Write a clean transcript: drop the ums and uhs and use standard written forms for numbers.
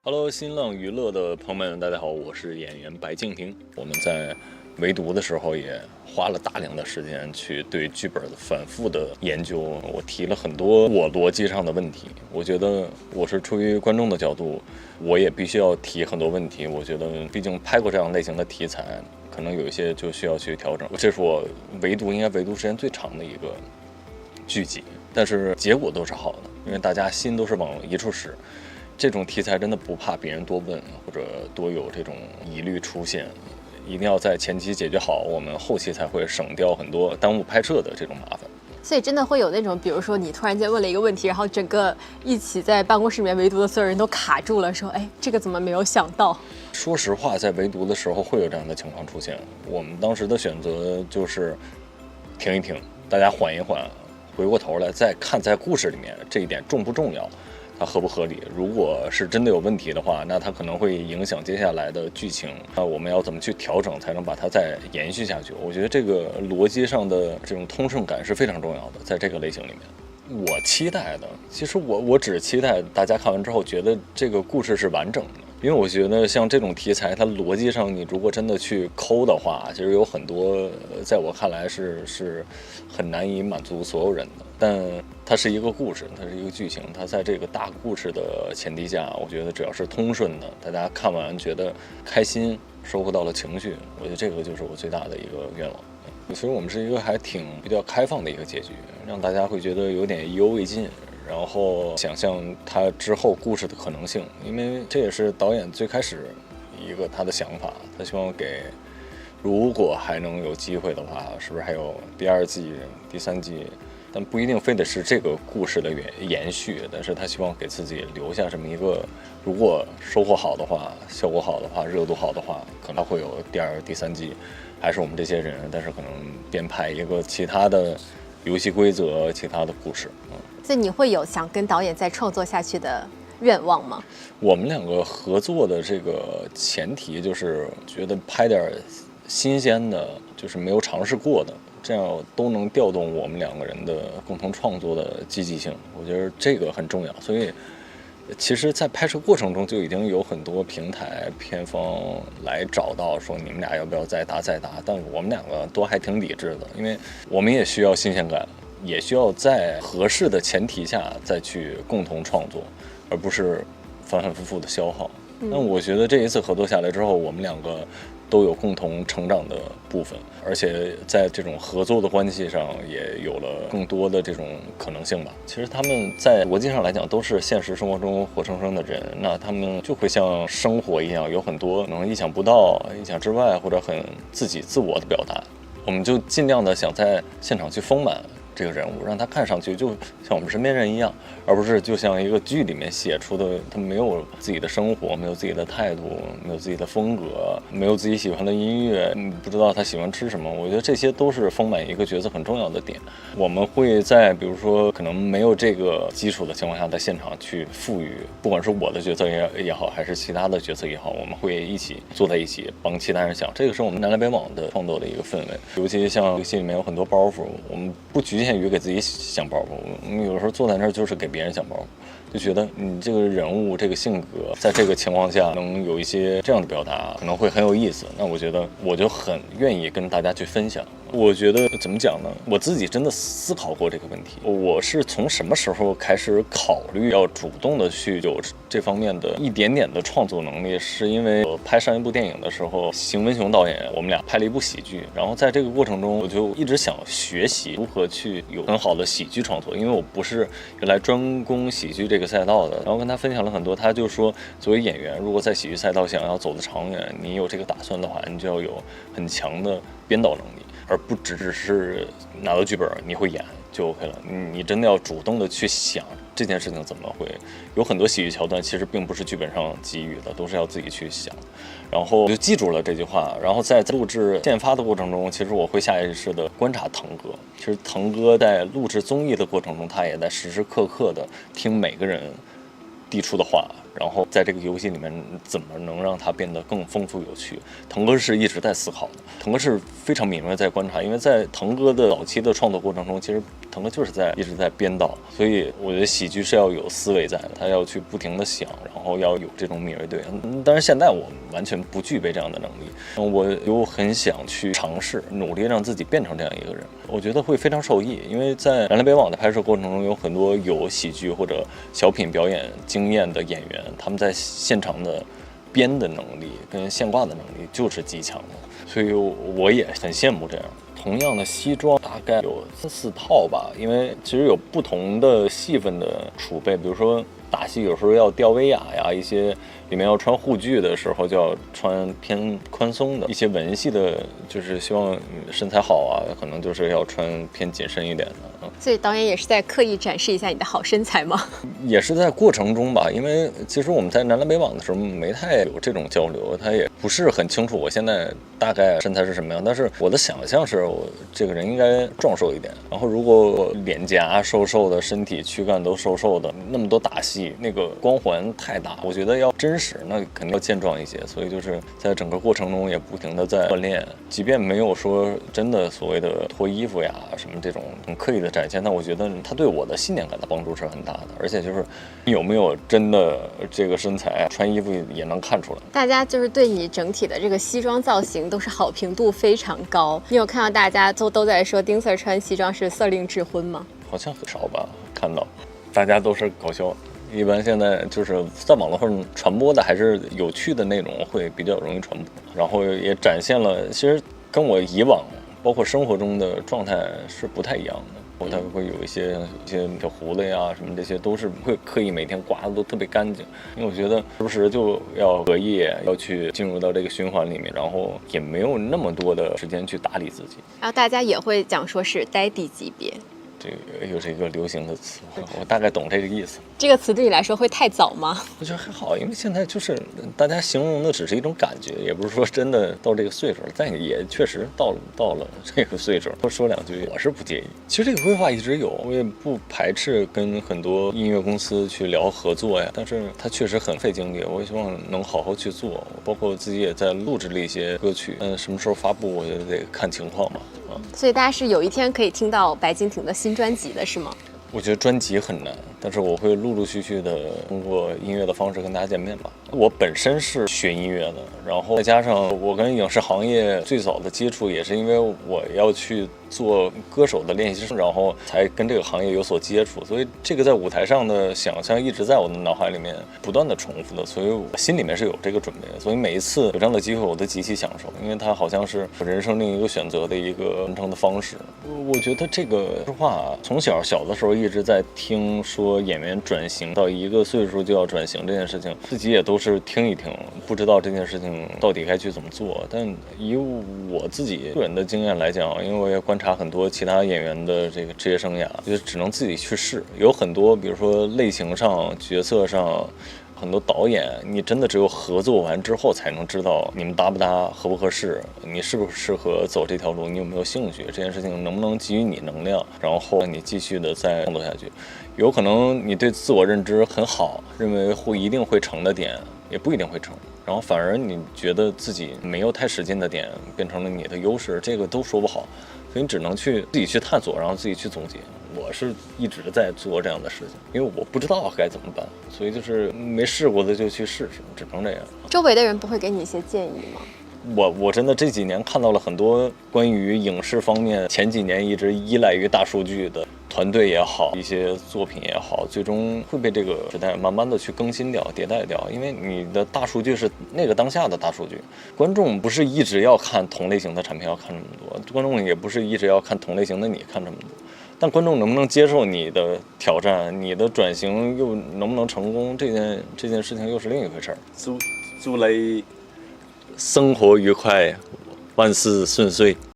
Hello，新浪娱乐的朋友们，大家好，我是演员白敬亭。我们在围读的时候也花了大量的时间去对剧本的反复的研究，我提了很多我逻辑上的问题。我觉得我是出于观众的角度，我也必须要提很多问题。我觉得毕竟拍过这样类型的题材，可能有一些就需要去调整。这是我围读应该围读时间最长的一个剧集，但是结果都是好的，因为大家心都是往一处使。这种题材真的不怕别人多问或者多有这种疑虑出现，一定要在前期解决好，我们后期才会省掉很多耽误拍摄的这种麻烦。所以真的会有那种，比如说你突然间问了一个问题，然后整个一起在办公室里面围读的所有人都卡住了，说：“哎，这个怎么没有想到？”说实话，在围读的时候会有这样的情况出现。我们当时的选择就是停一停，大家缓一缓，回过头来再看在故事里面这一点重不重要。它合不合理？如果是真的有问题的话，那它可能会影响接下来的剧情。那我们要怎么去调整，才能把它再延续下去？我觉得这个逻辑上的这种通顺感是非常重要的，在这个类型里面。我期待的，其实我只期待大家看完之后觉得这个故事是完整的。因为我觉得像这种题材，它逻辑上你如果真的去抠的话，其实有很多在我看来是很难以满足所有人的。但它是一个故事，它是一个剧情，它在这个大故事的前提下，我觉得只要是通顺的，大家看完觉得开心，收获到了情绪，我觉得这个就是我最大的一个愿望。其实我们是一个还比较开放的一个结局，让大家会觉得有点意犹未尽。然后想象他之后故事的可能性，因为这也是导演最开始一个他的想法，他希望给，如果还能有机会的话，是不是还有第2季、第3季？但不一定非得是这个故事的延续，但是他希望给自己留下这么一个，如果收获好的话，效果好的话，热度好的话，可能会有第2、第3季，还是我们这些人，但是可能编排一个其他的游戏规则、其他的故事。所以你会有想跟导演再创作下去的愿望吗？我们两个合作的这个前提就是觉得拍点新鲜的，就是没有尝试过的，这样都能调动我们2个人的共同创作的积极性，我觉得这个很重要。所以其实在拍摄过程中就已经有很多平台片方来找到说你们俩要不要再搭，但我们2个都还挺理智的，因为我们也需要新鲜感，也需要在合适的前提下再去共同创作，而不是反反复复的消耗。那我觉得这一次合作下来之后，我们2个都有共同成长的部分，而且在这种合作的关系上也有了更多的这种可能性吧。其实他们在逻辑上来讲都是现实生活中活生生的人，那他们就会像生活一样，有很多可能意想不到、意想之外或者很自我的表达。我们就尽量的想在现场去丰满这个人物，让他看上去就像我们身边人一样，而不是就像一个剧里面写出的，他没有自己的生活，没有自己的态度，没有自己的风格，没有自己喜欢的音乐，不知道他喜欢吃什么。我觉得这些都是丰满一个角色很重要的点。我们会在比如说可能没有这个基础的情况下，在现场去赋予，不管是我的角色也好，还是其他的角色也好，我们会一起坐在一起帮其他人想。这个是我们南来北往的创作的一个氛围。尤其像游戏里面有很多包袱，我们不局限于给自己想包袱，我们有时候坐在那儿就是给别人想包袱，就觉得你这个人物这个性格在这个情况下能有一些这样的表达，可能会很有意思。那我觉得我就很愿意跟大家去分享。我觉得怎么讲呢，我自己真的思考过这个问题，我是从什么时候开始考虑要主动的去有这方面的一点点的创作能力，是因为我拍上一部电影的时候，邢文雄导演我们俩拍了一部喜剧，然后在这个过程中我就一直想学习如何去有很好的喜剧创作，因为我不是原来专攻喜剧这个赛道的。然后跟他分享了很多，他就说作为演员，如果在喜剧赛道想要走得长远，你有这个打算的话，你就要有很强的编导能力，而不只是拿到剧本你会演就 OK 了。你真的要主动的去想这件事情怎么会有很多喜剧桥段，其实并不是剧本上给予的，都是要自己去想。然后我就记住了这句话，然后在录制献发的过程中，其实我会下意识的观察腾哥。其实腾哥在录制综艺的过程中，他也在时时刻刻的听每个人递出的话，然后在这个游戏里面怎么能让它变得更丰富有趣。腾哥是一直在思考的，腾哥是非常敏锐在观察，因为在腾哥的早期的创作过程中，其实腾哥就是一直在编导，所以我觉得喜剧是要有思维在的，他要去不停的想，然后要有这种敏锐度。但是现在我完全不具备这样的能力，我又很想去尝试，努力让自己变成这样一个人，我觉得会非常受益。因为在南来北往的拍摄过程中，有很多有喜剧或者小品表演经验的演员，他们在现场的编的能力跟现挂的能力就是极强的，所以我也很羡慕这样。同样的西装大概有3-4套吧，因为其实有不同的戏份的储备，比如说打戏有时候要吊威亚呀，一些里面要穿护具的时候就要穿偏宽松的，一些文戏的就是希望身材好啊，可能就是要穿偏紧身一点的。所以导演也是在刻意展示一下你的好身材吗？也是在过程中吧，因为其实我们在南来北往的时候没太有这种交流，他也不是很清楚我现在大概身材是什么样，但是我的想象是我这个人应该壮硕一点，然后如果脸颊瘦瘦的，身体躯干都瘦瘦的，那么多打戏那个光环太大，我觉得要真实那肯定要健壮一些，所以就是在整个过程中也不停的在锻炼，即便没有说真的所谓的脱衣服呀什么这种很刻意的展现，但我觉得它对我的信念感的帮助是很大的，而且就是你有没有真的这个身材，穿衣服也能看出来。大家就是对你整体的这个西装造型都是好评度非常高，你有看到大家都在说丁 Sir 穿西装是色令智昏吗？好像很少吧，看到大家都是搞笑，一般现在就是在网络上传播的还是有趣的内容会比较容易传播，然后也展现了其实跟我以往包括生活中的状态是不太一样的。他会有一些小胡子呀什么，这些都是不会刻意每天刮的都特别干净，因为我觉得时不时就要隔夜要去进入到这个循环里面，然后也没有那么多的时间去打理自己。然后大家也会讲说是daddy级别，这个又是一个流行的词，我大概懂这个意思。这个词对你来说会太早吗？我觉得还好，因为现在就是大家形容的只是一种感觉，也不是说真的到这个岁数了，但也确实到了这个岁数，多说两句我是不介意。其实这个规划一直有，我也不排斥跟很多音乐公司去聊合作呀，但是它确实很费精力，我也希望能好好去做，包括自己也在录制了一些歌曲，什么时候发布我觉得得看情况嘛。所以大家是有一天可以听到白敬亭的新专辑的是吗？我觉得专辑很难，但是我会陆陆续续的通过音乐的方式跟大家见面吧。我本身是学音乐的，然后再加上我跟影视行业最早的接触也是因为我要去做歌手的练习生，然后才跟这个行业有所接触，所以这个在舞台上的想象一直在我的脑海里面不断的重复的，所以我心里面是有这个准备的，所以每一次有这样的机会我都极其享受，因为它好像是我人生另一个选择的一个完成的方式。我觉得这个实话，从小的时候一直在听说演员转型到一个岁数就要转型这件事情，自己也都是听一听，不知道这件事情到底该去怎么做。但以我自己个人的经验来讲，因为我也观察很多其他演员的这个职业生涯，就只能自己去试。有很多比如说类型上、角色上，很多导演你真的只有合作完之后才能知道你们搭不搭、合不合适，你适不适合走这条路，你有没有兴趣，这件事情能不能给予你能量，然后你继续的再创作下去。有可能你对自我认知很好，认为一定会成的点也不一定会成，然后反而你觉得自己没有太使劲的点变成了你的优势，这个都说不好，所以你只能去自己去探索，然后自己去总结。我是一直在做这样的事情，因为我不知道该怎么办，所以就是没试过的就去试试，只能这样。周围的人不会给你一些建议吗？我真的这几年看到了很多关于影视方面前几年一直依赖于大数据的团队也好，一些作品也好，最终会被这个时代慢慢的去更新掉、迭代掉，因为你的大数据是那个当下的大数据，观众不是一直要看同类型的产品要看这么多，观众也不是一直要看同类型的你看这么多，但观众能不能接受你的挑战，你的转型又能不能成功，这件事情又是另一回事儿。祝你生活愉快，万事顺遂。